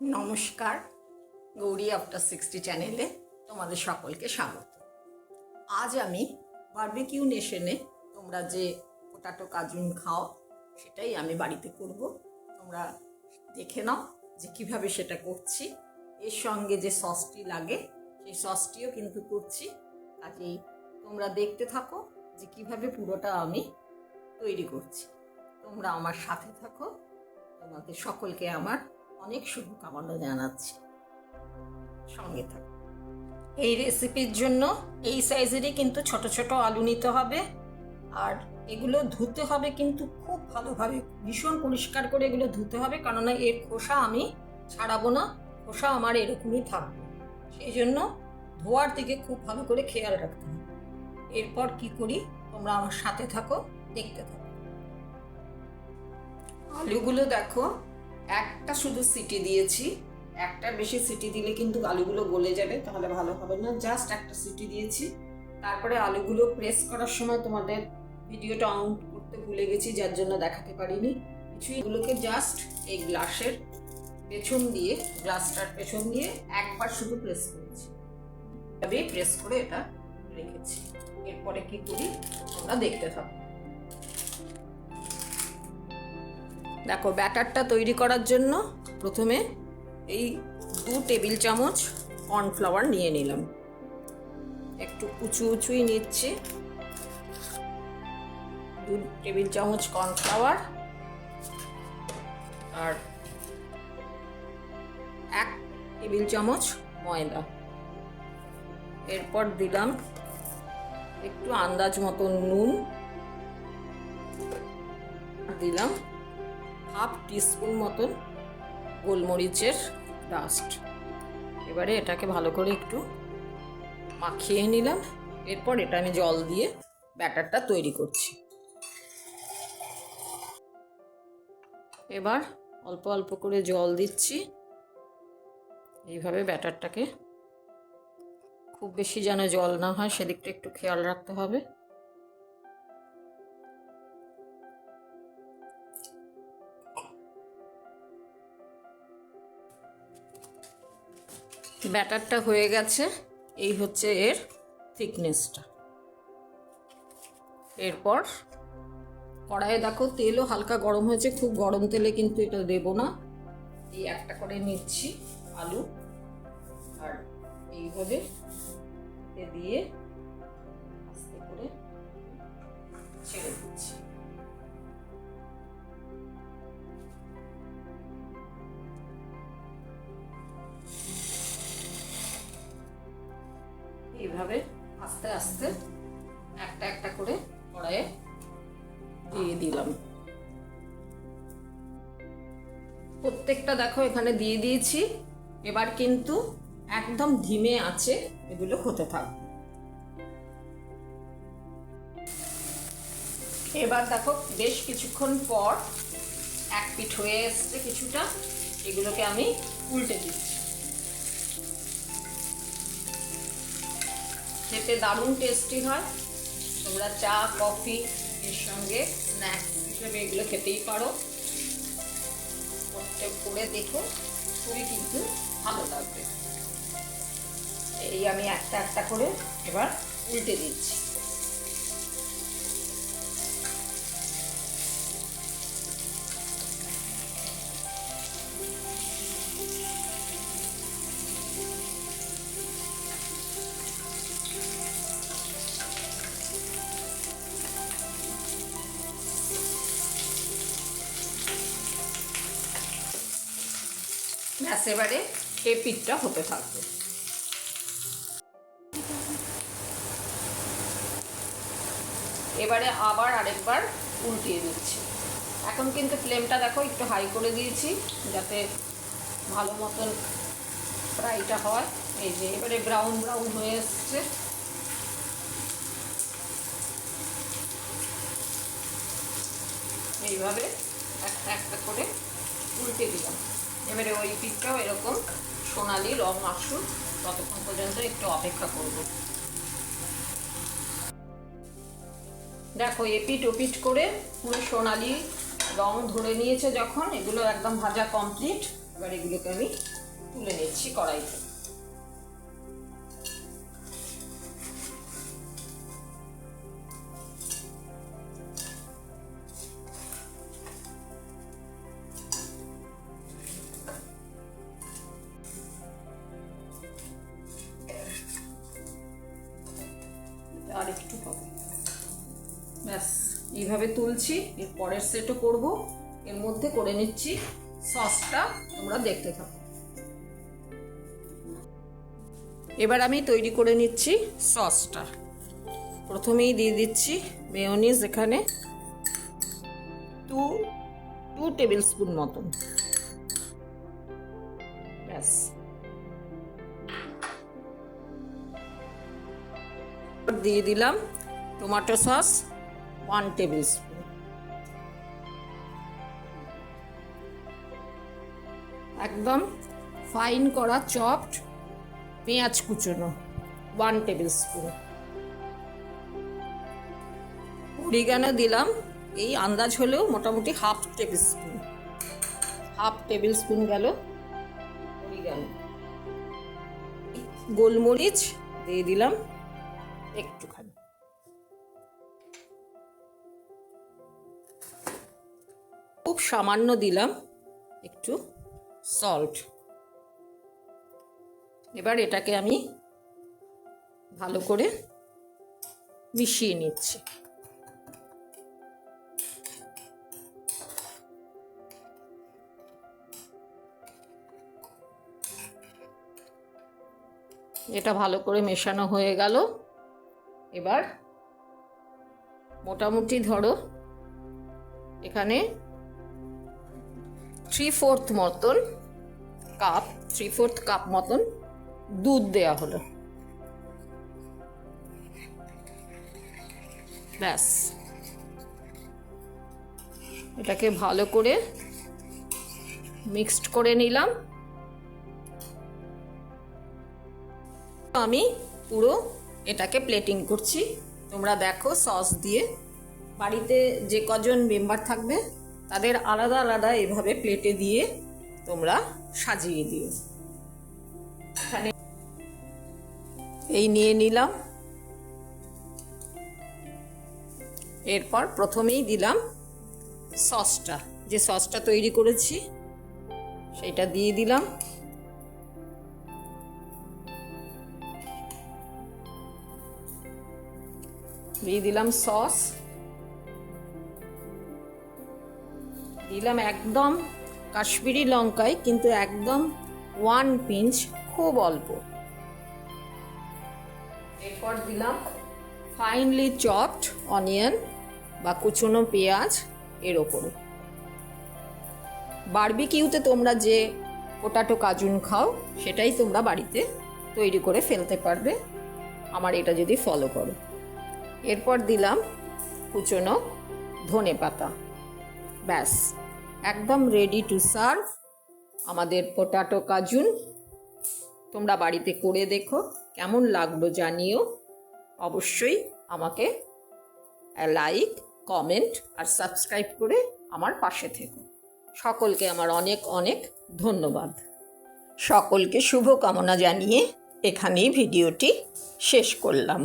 নমস্কার, গৌরী আফটার 60 চ্যানেলে তোমাদের সকলকে স্বাগত। আজ আমি বারবিকিউ নেশনে তোমরা যে পোটাটো কাজুন খাও সেটাই আমি বাড়িতে করব। তোমরা দেখে নাও যে কিভাবে সেটা করছি। এর সঙ্গে যে সসটি লাগে সেই সসটিও কিন্তু করছি। কাজেই তোমরা দেখতে থাকো যে কিভাবে পুরোটা আমি তৈরি করছি। তোমরা আমার সাথে থাকো। তোমাদের সকলকে আমার অনেক শুভকামনা জানাচ্ছি। সঙ্গে থাকো। এই রেসিপির জন্য এই সাইজেরই কিন্তু ছোট ছোট আলু নিতে হবে। আর এগুলো ধুতে হবে কিন্তু খুব ভালোভাবে, ভীষণ পরিষ্কার করে এগুলো ধুতে হবে, কেননা এর খোসা আমি ছাড়াবো না, খোসা আমার এরকমই থাকবে। সেই জন্য ধোয়ার দিকে খুব ভালো করে খেয়াল রাখতে হবে। এরপর কি করি তোমরা আমার সাথে থাকো, দেখতে থাকো। আলুগুলো দেখো, একটা শুধু সিটি দিয়েছি। একটা বেশি সিটি দিলে কিন্তু আলুগুলো গলে যাবে, তাহলে ভালো হবে না। জাস্ট একটা সিটি দিয়েছি। তারপরে আলুগুলো প্রেস করার সময় তোমাদের ভিডিওটা অন করতে ভুলে গেছি, যার জন্য দেখাতে পারিনি কিছু। এগুলোকে জাস্ট এই গ্লাসটার পেছন দিয়ে একবার শুধু প্রেস করেছি, এভাবে প্রেস করে এটা রেখেছি। এরপরে কি করি তোমরা দেখতে থাকো। দেখো, ব্যাটারটা তৈরি করার জন্য প্রথমে এই 2 টেবিল চামচ কর্নফ্লাওয়ার নিয়ে নিলাম। একটু উঁচুই নিচ্ছি। 2 টেবিল চামচ কর্নফ্লাওয়ার আর 1 টেবিল চামচ ময়দা। এরপর দিলাম একটু আন্দাজ মতো নুন, দিলাম হাফ টিস্পুন মতন গোলমরিচের ডাস্ট। এবারে এটাকে ভালো করে একটু মাখিয়ে নিলাম। এরপর এটা আমি জল দিয়ে ব্যাটারটা তৈরি করছি। এবার অল্প অল্প করে জল দিচ্ছি। এইভাবে ব্যাটারটাকে, খুব বেশি যেন জল না হয় সেদিকটা একটু খেয়াল রাখতে হবে। ব্যাটারটা হয়ে গেছে, এই হচ্ছে এর থিকনেসটা। এরপর কড়াইয়ে দেখো তেলও হালকা গরম হয়েছে, খুব গরম তেলে কিন্তু এটা দেব না। এই একটা করে নিচ্ছি আলু, আর এইভাবে দিয়ে আস্তে করে ছেড়ে দিচ্ছি। এইভাবে আস্তে আস্তে একটা একটা করে কড়াইয়ে দিয়ে দিলাম। প্রত্যেকটা দেখো এখানে দিয়ে দিয়েছি। এবার কিন্তু একদম ধিমে আঁচে এগুলো হতে থাকবে। এবার দেখো বেশ কিছুক্ষণ পর এক পিঠ হয়ে এসছে কিছুটা, এগুলোকে আমি উল্টে দিচ্ছি। খেতে দারুণ টেস্টি হয়। তোমরা চা কফি এর সঙ্গে স্ন্যাক্স হিসেবে এগুলো খেতেই পারো। করে দেখো, খুবই কিন্তু ভালো লাগবে। এই আমি একটা একটা করে এবার উল্টে দিচ্ছি। ব্যাস, এবারে এই পিঠটা হতে থাকবে। এবারে আবার আরেকবার উল্টিয়ে দিচ্ছি। এখন কিন্তু ফ্লেমটা দেখো একটু হাই করে দিয়েছি, যাতে ভালো মতন ফ্রাইটা হয়। এই যে এবারে ব্রাউন ব্রাউন হয়ে এসছে। এইভাবে একটা একটা করে উল্টে দিলাম। এবারে ওই পিঠটাও এরকম সোনালি রং আসুক, ততক্ষণ পর্যন্ত একটু অপেক্ষা করব। দেখো এপিঠ ওপিঠ করে পুরো সোনালি রং ধরে নিয়েছে যখন, এগুলো একদম ভাজা কমপ্লিট। এবার এগুলোকে আমি তুলে নিচ্ছি কড়াইতে। আর একটু হবে, ব্যাস এইভাবে তুলছি। এর পরের সেটও করব, এর মধ্যে করে নিচ্ছি সসটা, তোমরা দেখতে থাকো। এবার আমি তৈরি করে নিচ্ছি সসটা। প্রথমেই দিয়ে দিচ্ছি মেয়োনিজ, এখানে 2 টেবিল স্পুন মতন, ব্যাস। দিয়ে দিলাম টমেটো সস 1 টেবিল স্পুন, একদম ফাইন করা চপড পেঁয়াজ কুচনো 1 টেবিল স্পুন, অরিগানো দিলাম এই আন্দাজ হলেও মোটামুটি হাফ টেবিল স্পুন গেল অরিগানো। গোলমরিচ দিয়ে দিলাম একটুখানি, খুব সামান্য দিলাম একটু সল্ট। এবার এটাকে আমি ভালো করে মিশিয়ে নিচ্ছি। এটা ভালো করে মেশানো হয়ে গেল। এবার মোটামুটি ধরো এখানে 3/4 কাপ মতন দুধ দেয়া হলো, ব্যাস। এটাকে ভালো করে মিক্সড করে নিলাম। আমি পুরো এটাকে প্লেটিং করছি, তোমরা দেখো। সস দিয়ে বাড়িতে যে কজন মেম্বার থাকবে তাদের আলাদা আলাদা এভাবে প্লেটে দিয়ে তোমরা সাজিয়ে দিও। এখানে এই নিয়ে নিলাম। এরপর প্রথমেই দিলাম সসটা, যে সসটা তৈরি করেছি সেটা দিয়ে দিলাম। দিয়ে দিলাম সস, দিলাম একদম কাশ্মীরি লঙ্কায়, কিন্তু একদম 1 পিঞ্চ, খুব অল্প। এরপর দিলাম ফাইনলি চপড অনিয়ন বা কুচনো পেঁয়াজ এর ওপরে। বারবিকিউতে তোমরা যে পোটাটো কাজুন খাও সেটাই তোমরা বাড়িতে তৈরি করে ফেলতে পারবে, আমার এটা যদি ফলো করো। এরপর দিলাম কুচনো ধনেপাতা, ব্যাস একদম রেডি টু সার্ভ আমাদের পোটাটো কাজুন। তোমরা বাড়িতে করে দেখো, কেমন লাগলো জানিও। অবশ্যই আমাকে লাইক, কমেন্ট আর সাবস্ক্রাইব করে আমার পাশে থেকো। সকলকে আমার অনেক অনেক ধন্যবাদ। সকলকে শুভকামনা জানিয়ে এখানেই ভিডিওটি শেষ করলাম।